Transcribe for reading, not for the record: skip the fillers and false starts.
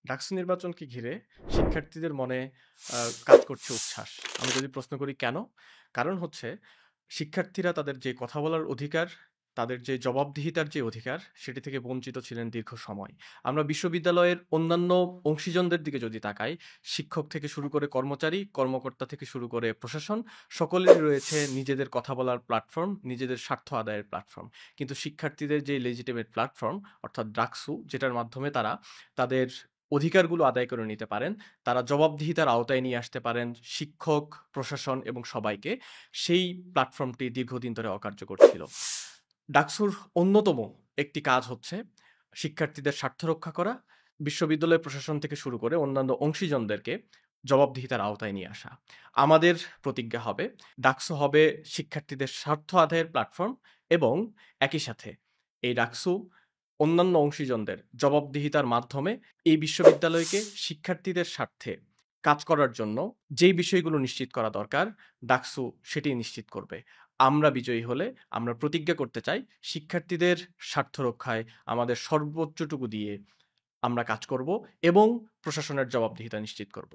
ডাকসু নির্বাচনকে ঘিরে শিক্ষার্থীদের মনে কাজ করছে উচ্ছ্বাস। আমি যদি প্রশ্ন করি কেন? কারণ হচ্ছে শিক্ষার্থীরা তাদের যে কথা বলার অধিকার, তাদের যে জবাবদিহিতার যে অধিকার, সেটি থেকে বঞ্চিত ছিলেন দীর্ঘ সময়। আমরা বিশ্ববিদ্যালয়ের অন্যান্য অংশীজনদের দিকে যদি তাকাই, শিক্ষক থেকে শুরু করে কর্মচারী, কর্মকর্তা থেকে শুরু করে প্রশাসন, সকলেরই রয়েছে নিজেদের কথা বলার প্ল্যাটফর্ম, নিজেদের স্বার্থ আদায়ের প্ল্যাটফর্ম। কিন্তু শিক্ষার্থীদের যে লেজিটিমেট প্ল্যাটফর্ম অর্থাৎ ডাকসু, যেটার মাধ্যমে তারা তাদের অধিকারগুলো আদায় করে নিতে পারেন, তারা জবাবদিহিতার আওতায় নিয়ে আসতে পারেন শিক্ষক, প্রশাসন এবং সবাইকে, সেই প্ল্যাটফর্মটি দীর্ঘদিন ধরে অকার্যকর ছিল। ডাকসুর অন্যতম একটি কাজ হচ্ছে শিক্ষার্থীদের স্বার্থ রক্ষা করা, বিশ্ববিদ্যালয় প্রশাসন থেকে শুরু করে অন্যান্য অংশীজনদেরকে জবাবদিহিতার আওতায় নিয়ে আসা। আমাদের প্রতিজ্ঞা হবে, ডাকসু হবে শিক্ষার্থীদের স্বার্থ আদায়ের প্ল্যাটফর্ম এবং একই সাথে এই ডাকসু অন্যান্য অংশীজনদের জবাবদিহিতার মাধ্যমে এই বিশ্ববিদ্যালয়কে শিক্ষার্থীদের স্বার্থে কাজ করার জন্য যেই বিষয়গুলো নিশ্চিত করা দরকার, ডাকসু সেটি নিশ্চিত করবে। আমরা বিজয়ী হলে আমরা প্রতিজ্ঞা করতে চাই, শিক্ষার্থীদের স্বার্থ রক্ষায় আমাদের সর্বোচ্চটুকু দিয়ে আমরা কাজ করব এবং প্রশাসনের জবাবদিহিতা নিশ্চিত করব।